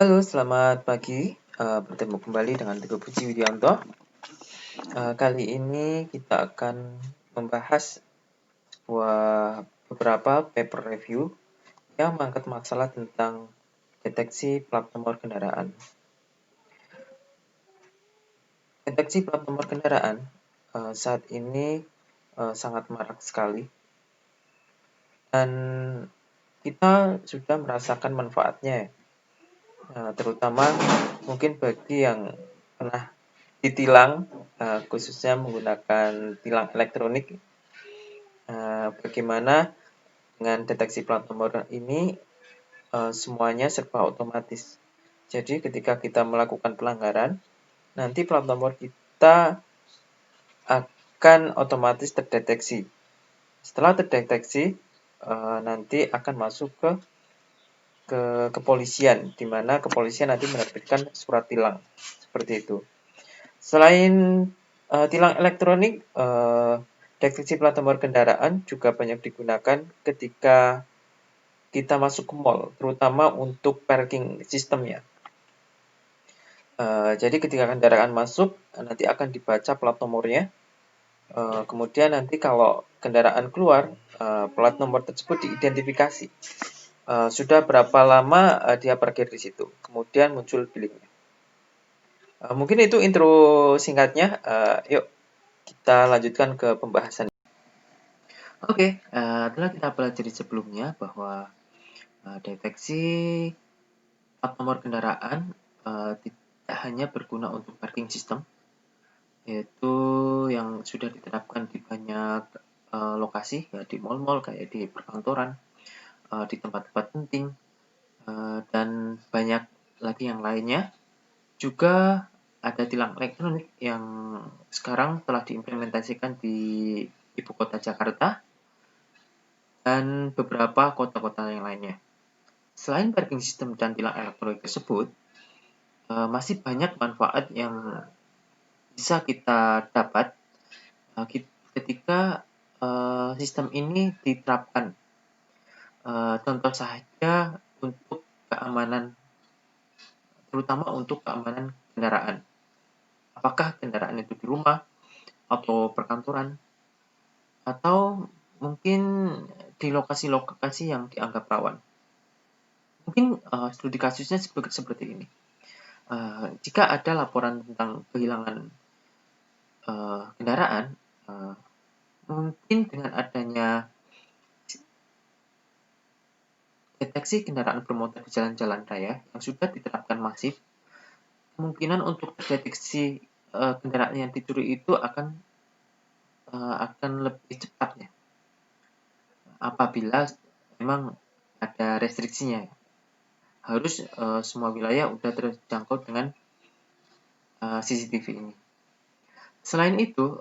Halo, selamat pagi. Bertemu kembali dengan Teguh Puji Widianto. Kali ini kita akan membahas beberapa paper review yang mengangkat masalah tentang deteksi plat nomor kendaraan. Deteksi plat nomor kendaraan saat ini sangat marak sekali, dan kita sudah merasakan manfaatnya, terutama mungkin bagi yang pernah ditilang, khususnya menggunakan tilang elektronik. Bagaimana dengan deteksi plat nomor ini, semuanya serba otomatis. Jadi ketika kita melakukan pelanggaran, nanti plat nomor kita akan otomatis terdeteksi. Setelah terdeteksi, nanti akan masuk ke kepolisian, di mana kepolisian nanti menerbitkan surat tilang seperti itu. Selain tilang elektronik, deteksi plat nomor kendaraan juga banyak digunakan ketika kita masuk ke mall, terutama untuk parking sistemnya. Jadi ketika kendaraan masuk, nanti akan dibaca plat nomornya. Kemudian nanti kalau kendaraan keluar, plat nomor tersebut diidentifikasi. Sudah berapa lama dia parkir di situ. Kemudian muncul billingnya. Mungkin itu intro singkatnya. Yuk kita lanjutkan ke pembahasan. Oke, telah kita pelajari sebelumnya bahwa deteksi plat nomor kendaraan tidak hanya berguna untuk parking system, yaitu yang sudah diterapkan di banyak lokasi, ya di mal-mal, kayak di perkantoran, di tempat-tempat penting, dan banyak lagi yang lainnya. Juga ada tilang elektronik yang sekarang telah diimplementasikan di ibu kota Jakarta dan beberapa kota-kota yang lainnya. Selain parking system dan tilang elektronik tersebut, masih banyak manfaat yang bisa kita dapat ketika sistem ini diterapkan. Contoh saja untuk keamanan, terutama untuk keamanan kendaraan. Apakah kendaraan itu di rumah atau perkantoran, atau mungkin di lokasi-lokasi yang dianggap rawan. Mungkin studi kasusnya seperti ini. Jika ada laporan tentang kehilangan kendaraan, mungkin dengan adanya deteksi kendaraan bermotor di jalan-jalan raya yang sudah diterapkan masif, kemungkinan untuk terdeteksi kendaraan yang dicuri itu akan lebih cepat, ya, apabila memang ada restriksinya. Harus semua wilayah sudah terjangkau dengan CCTV ini. Selain itu,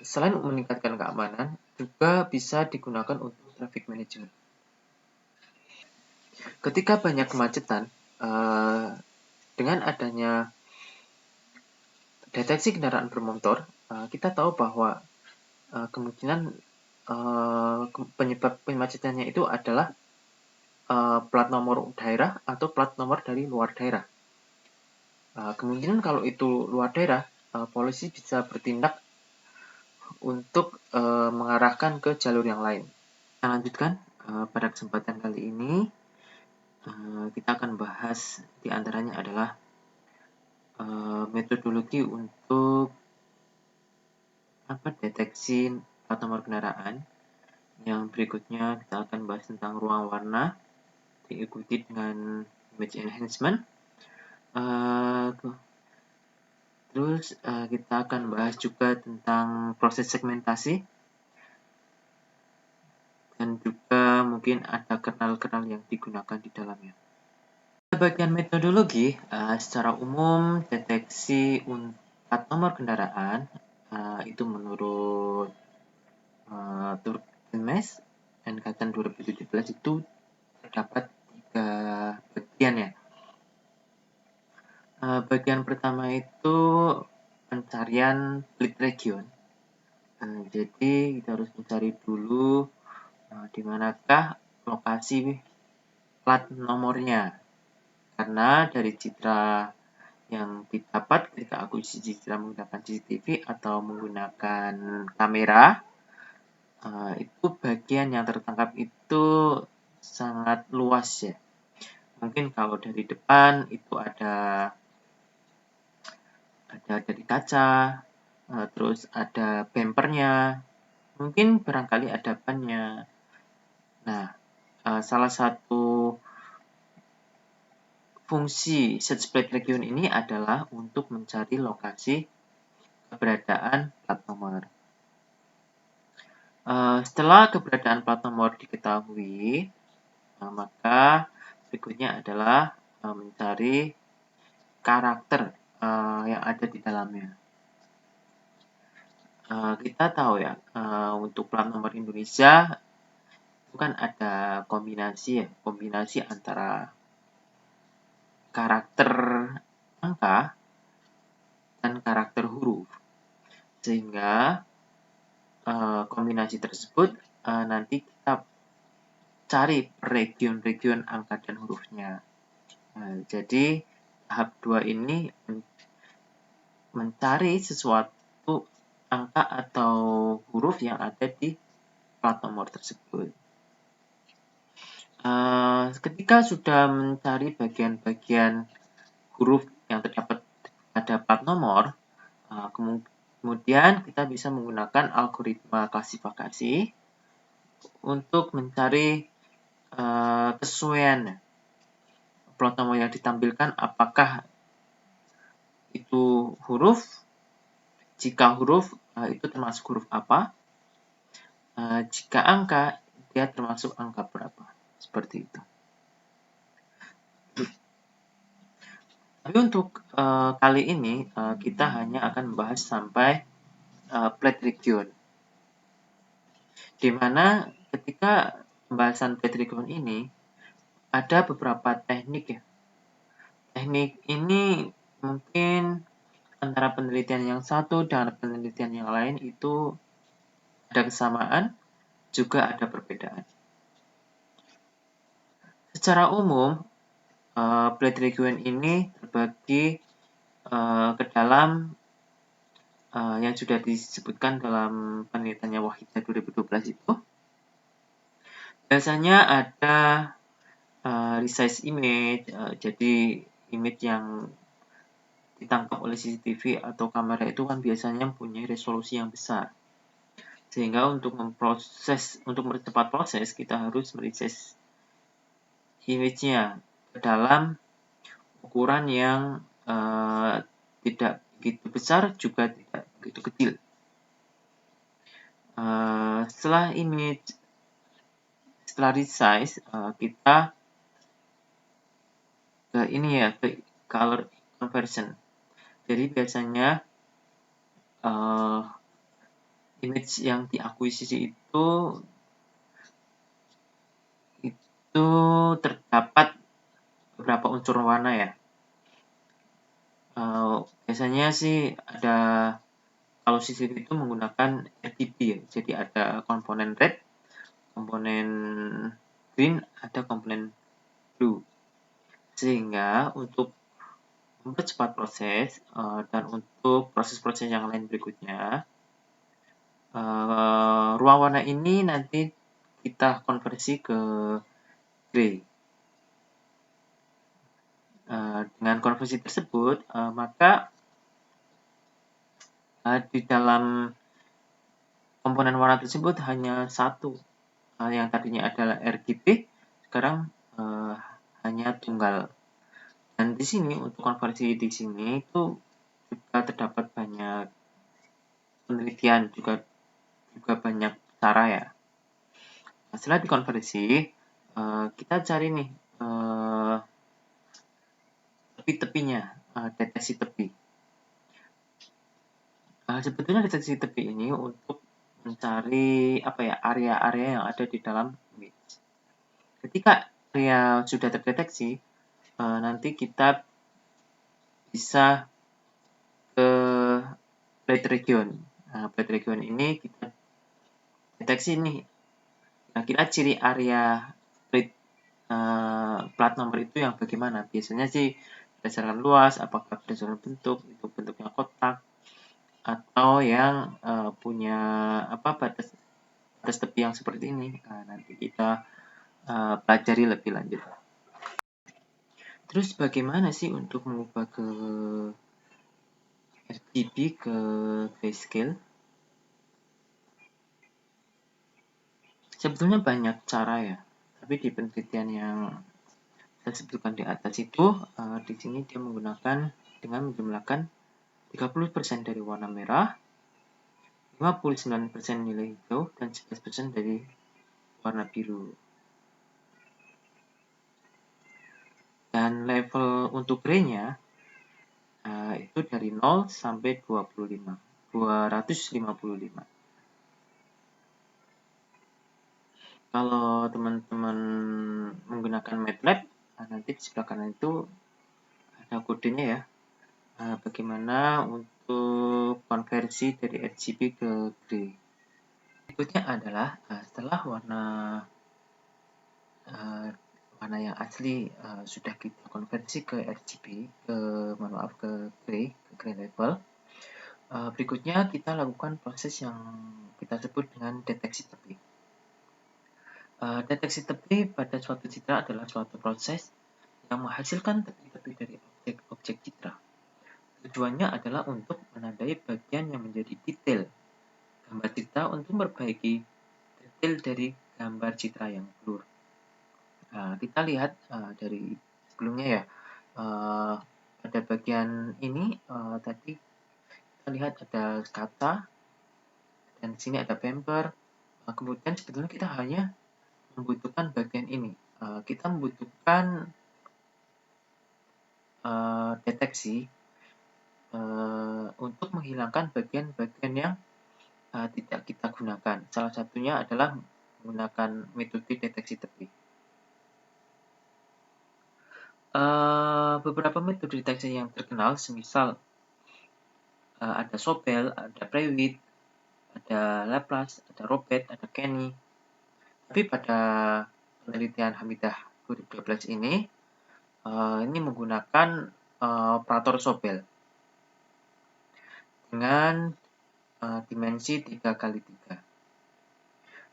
selain meningkatkan keamanan, juga bisa digunakan untuk traffic management. Ketika banyak kemacetan, dengan adanya deteksi kendaraan bermotor, kita tahu bahwa kemungkinan penyebab kemacetannya itu adalah plat nomor daerah atau plat nomor dari luar daerah. Kemungkinan kalau itu luar daerah, polisi bisa bertindak untuk mengarahkan ke jalur yang lain. Kita lanjutkan. Pada kesempatan kali ini kita akan bahas diantaranya adalah metodologi untuk deteksi plat nomor kendaraan. Yang berikutnya kita akan bahas tentang ruang warna, diikuti dengan image enhancement. Terus kita akan bahas juga tentang proses segmentasi, dan juga mungkin ada kernel-kernel yang digunakan di dalamnya. Bagian metodologi, secara umum deteksi plat nomor kendaraan itu menurut Turkmenis Angkatan 2017 itu terdapat 3 bagian, ya. Bagian pertama itu pencarian split region. Jadi kita harus mencari dulu di manakah lokasi plat nomornya. Karena dari citra yang didapat ketika akuisisi citra menggunakan CCTV atau menggunakan kamera, itu bagian yang tertangkap itu sangat luas ya. Mungkin kalau dari depan itu ada dari kaca, terus ada bumpernya, mungkin barangkali ada bannya. Nah, salah satu fungsi search plate region ini adalah untuk mencari lokasi keberadaan plat nomor. Setelah keberadaan plat nomor diketahui, maka berikutnya adalah mencari karakter yang ada di dalamnya. Kita tahu ya, untuk plat nomor Indonesia itu kan ada kombinasi antara karakter angka dan karakter huruf, sehingga kombinasi tersebut nanti kita cari region-region angka dan hurufnya. Jadi tahap 2 ini mencari sesuatu angka atau huruf yang ada di plat nomor tersebut. Ketika sudah mencari bagian-bagian huruf yang terdapat pada plat nomor, kemudian kita bisa menggunakan algoritma klasifikasi untuk mencari kesesuaian plat nomor yang ditampilkan, apakah itu huruf. Jika huruf, itu termasuk huruf apa? Jika angka, dia termasuk angka berapa? Seperti itu. Tapi untuk kali ini, kita hanya akan membahas sampai plate region. Di mana ketika pembahasan plate region ini, ada beberapa teknik ya. Teknik ini mungkin antara penelitian yang satu dan penelitian yang lain itu ada kesamaan, juga ada perbedaan. Secara umum, plate region ini terbagi ke dalam yang sudah disebutkan dalam penelitiannya Wahida 2012 itu. Biasanya ada resize image, jadi image yang ditangkap oleh CCTV atau kamera itu kan biasanya mempunyai resolusi yang besar. Sehingga untuk mempercepat proses, kita harus meresize image-nya ke dalam ukuran yang tidak begitu besar, juga tidak begitu kecil. Setelah resize, kita ke color conversion. Jadi biasanya image yang diakuisisi itu terdapat beberapa unsur warna ya. Biasanya sih ada, kalau CCTV itu menggunakan RGB ya. Jadi ada komponen red, komponen green, ada komponen blue. Sehingga untuk mempercepat proses dan untuk proses-proses yang lain berikutnya, ruang warna ini nanti kita konversi ke gray. Dengan konversi tersebut, maka di dalam komponen warna tersebut hanya satu, yang tadinya adalah RGB, sekarang hanya tunggal. Dan di sini untuk konversi di sini itu juga terdapat banyak penelitian, juga banyak cara ya. Setelah dikonversi, kita cari nih tepi-tepinya, deteksi tepi. Sebetulnya deteksi tepi ini untuk mencari area-area yang ada di dalam image. Ketika area sudah terdeteksi, nanti kita bisa ke plate region. Plate region ini kita deteksi nih, kira-kira ciri area plate plat nomor itu yang bagaimana. Biasanya sih berdasarkan luas, apakah berdasarkan bentuk, itu bentuknya kotak, atau yang punya batas tepi yang seperti ini. Nanti kita pelajari lebih lanjut. Terus bagaimana sih untuk mengubah ke RGB ke grayscale? Sebetulnya banyak cara ya, tapi di penelitian yang saya sebutkan di atas itu, di sini dia menggunakan dengan menjumlahkan 30% dari warna merah, 59% nilai hijau, dan 11% dari warna biru. Dan level untuk gray-nya itu dari 0 sampai 255. Kalau teman-teman menggunakan MATLAB, nanti di sebelah kanan itu ada kodenya ya. Bagaimana untuk konversi dari RGB ke gray. Berikutnya adalah setelah warna yang asli sudah kita konversi ke RGB, ke gray level. Berikutnya kita lakukan proses yang kita sebut dengan deteksi tepi. Deteksi tepi pada suatu citra adalah suatu proses yang menghasilkan tepi-tepi dari objek-objek citra. Tujuannya adalah untuk menandai bagian yang menjadi detail gambar citra untuk memperbaiki detail dari gambar citra yang blur. Kita lihat dari sebelumnya ya, pada bagian ini tadi kita lihat ada kata, dan di sini ada bumper. Kemudian sebetulnya kita hanya membutuhkan bagian ini. Kita membutuhkan deteksi untuk menghilangkan bagian-bagian yang tidak kita gunakan. Salah satunya adalah menggunakan metode deteksi tepi. Beberapa metode deteksi yang terkenal, semisal ada Sobel, ada Prewitt, ada Laplace, ada Robert, ada Kenny. Tapi pada penelitian Hamidah 2012 ini menggunakan operator Sobel dengan dimensi 3x3.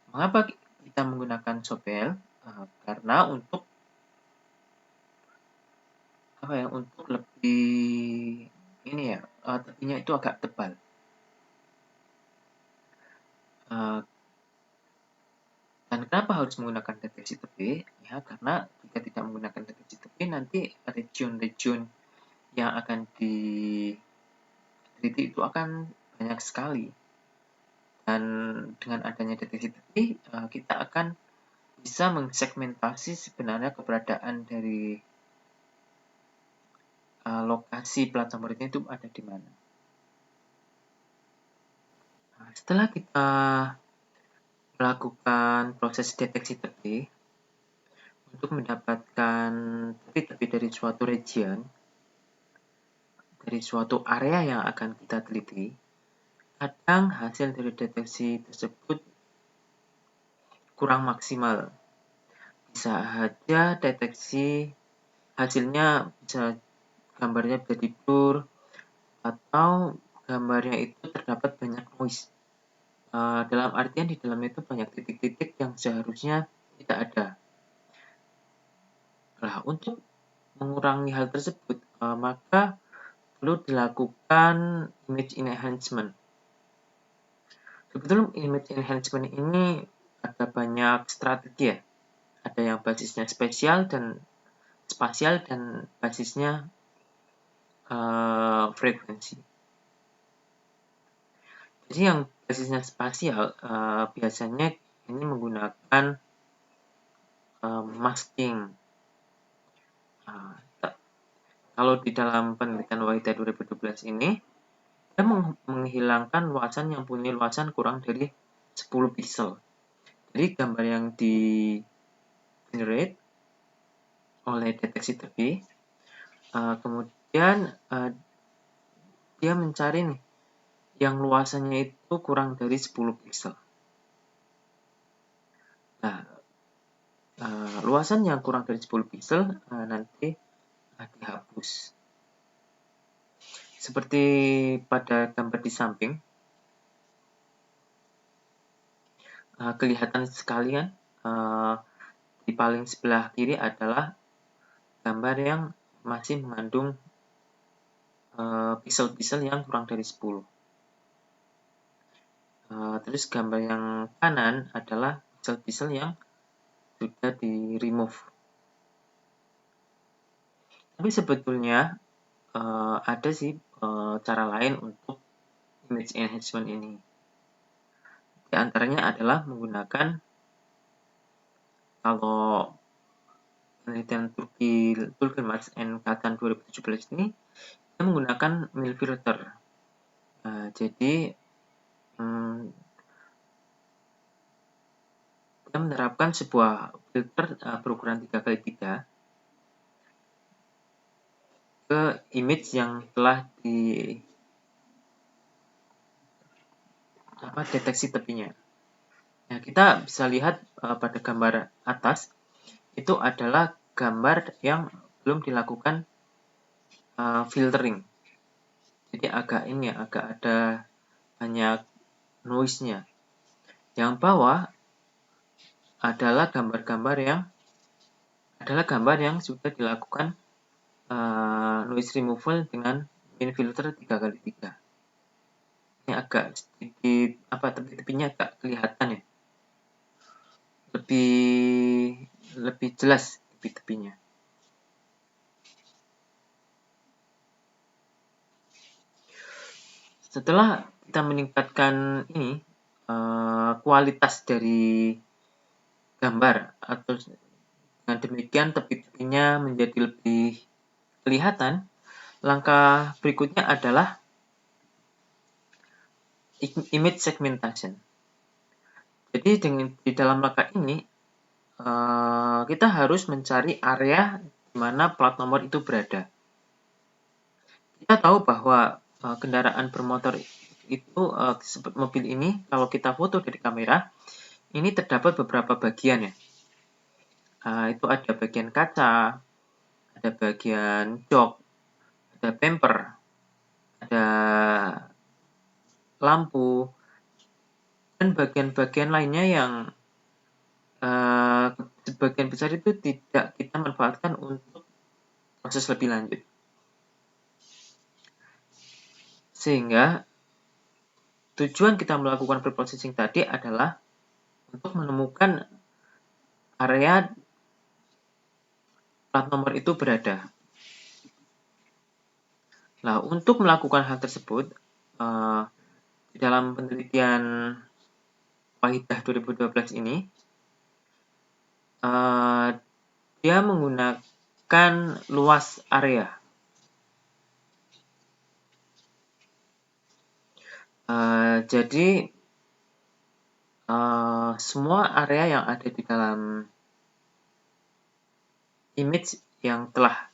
Mengapa kita menggunakan Sobel? Karena untuk lebih tepinya itu agak tebal. Dan kenapa harus menggunakan deteksi tepi? Ya, karena jika tidak menggunakan deteksi tepi, nanti region-region yang akan diteliti itu akan banyak sekali. Dan dengan adanya deteksi tepi, kita akan bisa mengsegmentasi sebenarnya keberadaan dari lokasi plat nomor itu ada di mana. Setelah kita melakukan proses deteksi tepi untuk mendapatkan tepi-tepi dari suatu region, dari suatu area yang akan kita teliti, kadang hasil dari deteksi tersebut kurang maksimal. Bisa saja deteksi hasilnya bisa gambarnya jadi blur, atau gambarnya itu terdapat banyak noise. Dalam artian di dalam itu banyak titik-titik yang seharusnya tidak ada. Nah, untuk mengurangi hal tersebut, maka perlu dilakukan image enhancement. Sebetulnya image enhancement ini ada banyak strategi ya. Ada yang basisnya spasial dan basisnya frekuensi. Jadi yang basisnya spasial biasanya ini menggunakan masking. Kalau di dalam penelitian Wahidah 2012 ini, kita menghilangkan luasan yang punya luasan kurang dari 10 pixel. Jadi gambar yang di generate oleh deteksi tepi, kemudian dia mencari nih yang luasannya itu kurang dari 10 pixel. Nah, luasan yang kurang dari 10 pixel nanti dihapus. Seperti pada gambar di samping, kelihatan sekalian di paling sebelah kiri adalah gambar yang masih mengandung pixel-pixel yang kurang dari 10. Terus gambar yang kanan adalah pixel-pixel yang sudah di remove. Tapi sebetulnya ada sih cara lain untuk image enhancement ini. Di antaranya adalah menggunakan, kalau penelitian Turkelmans and Katan 2017 ini, kita menggunakan mill filter. Jadi kita menerapkan sebuah filter berukuran 3x3 ke image yang telah deteksi tepinya. Nah, kita bisa lihat pada gambar atas itu adalah gambar yang belum dilakukan filtering. Jadi agak ada banyak noise-nya. Yang bawah adalah gambar yang sudah dilakukan noise removal dengan min filter 3x3. Ini agak sedikit tepi-tepinya agak kelihatan ya. Lebih jelas tepi-tepinya. Setelah kita meningkatkan ini kualitas dari gambar, atau dengan demikian tepi-tepinya menjadi lebih kelihatan, langkah berikutnya adalah image segmentation. Jadi di dalam langkah ini kita harus mencari area di mana plat nomor itu berada. Kita tahu bahwa kendaraan bermotor itu seperti mobil ini, kalau kita foto dari kamera, ini terdapat beberapa bagian ya. Itu ada bagian kaca, ada bagian jok, ada bumper, ada lampu, dan bagian-bagian lainnya yang sebagian besar itu tidak kita manfaatkan untuk proses lebih lanjut. Sehingga tujuan kita melakukan preprocessing tadi adalah untuk menemukan area plat nomor itu berada. Nah, untuk melakukan hal tersebut, di dalam penelitian Wahidah 2012 ini, dia menggunakan luas area. Jadi semua area yang ada di dalam image yang telah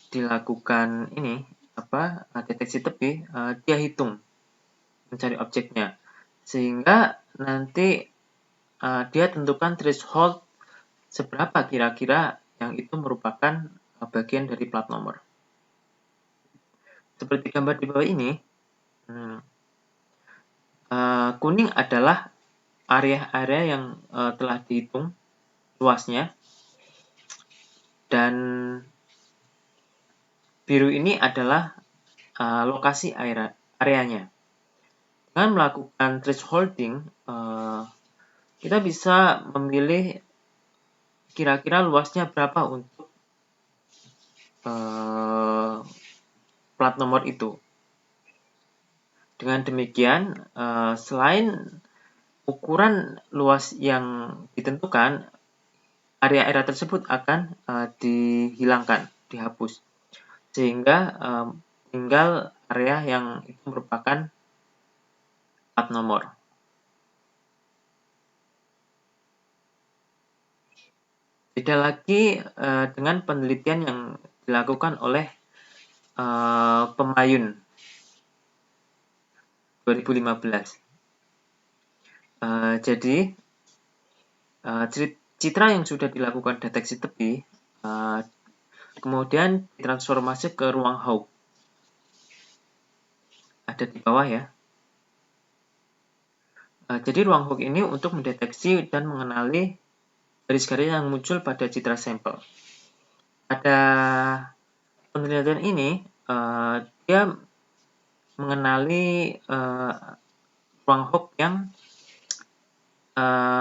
dilakukan ini deteksi tepi, dia hitung mencari objeknya, sehingga nanti dia tentukan threshold seberapa kira-kira yang itu merupakan bagian dari plat nomor. Seperti gambar di bawah ini, kuning adalah area-area yang telah dihitung luasnya, dan biru ini adalah lokasi areanya. Dengan melakukan thresholding, kita bisa memilih kira-kira luasnya berapa untuk plat nomor itu. Dengan demikian, selain ukuran luas yang ditentukan, area-area tersebut akan dihilangkan, dihapus, sehingga tinggal area yang itu merupakan plat nomor. Beda lagi dengan penelitian yang dilakukan oleh Pemayun 2015. Jadi citra yang sudah dilakukan deteksi tepi kemudian ditransformasi ke ruang Hawk. Ada di bawah ya. Jadi ruang Hawk ini untuk mendeteksi dan mengenali garis-garis yang muncul pada citra sampel. Pada penelitian ini, dia mengenali ruang Hawk yang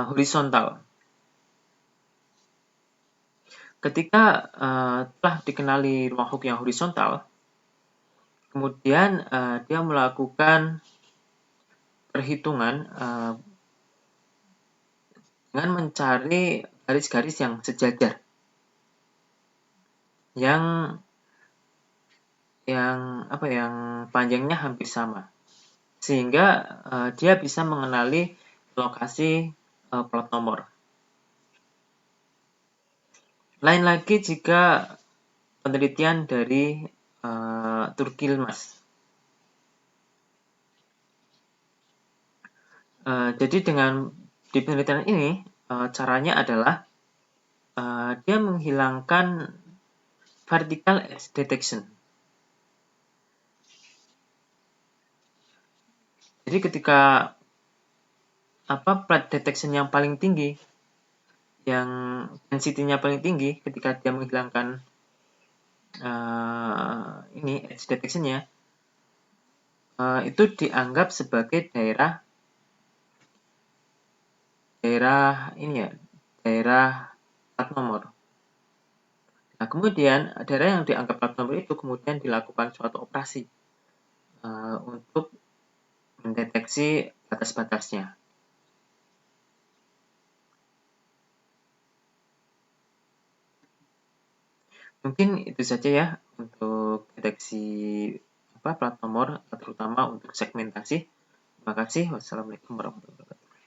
horizontal. Ketika telah dikenali ruang Hawk yang horizontal, kemudian dia melakukan perhitungan dengan mencari garis-garis yang sejajar, yang panjangnya hampir sama, sehingga dia bisa mengenali lokasi plat nomor. Lain lagi jika penelitian dari Turkilmas. Jadi dengan di penelitian ini caranya adalah dia menghilangkan vertical edge detection. Jadi ketika plat detection yang paling tinggi, yang density-nya paling tinggi, ketika dia menghilangkan edge detection-nya, itu dianggap sebagai daerah plat nomor. Nah, kemudian daerah yang dianggap plat nomor itu kemudian dilakukan suatu operasi untuk mendeteksi batas-batasnya. Mungkin itu saja ya untuk deteksi plat nomor, terutama untuk segmentasi. Terima kasih. Wassalamualaikum warahmatullahi wabarakatuh.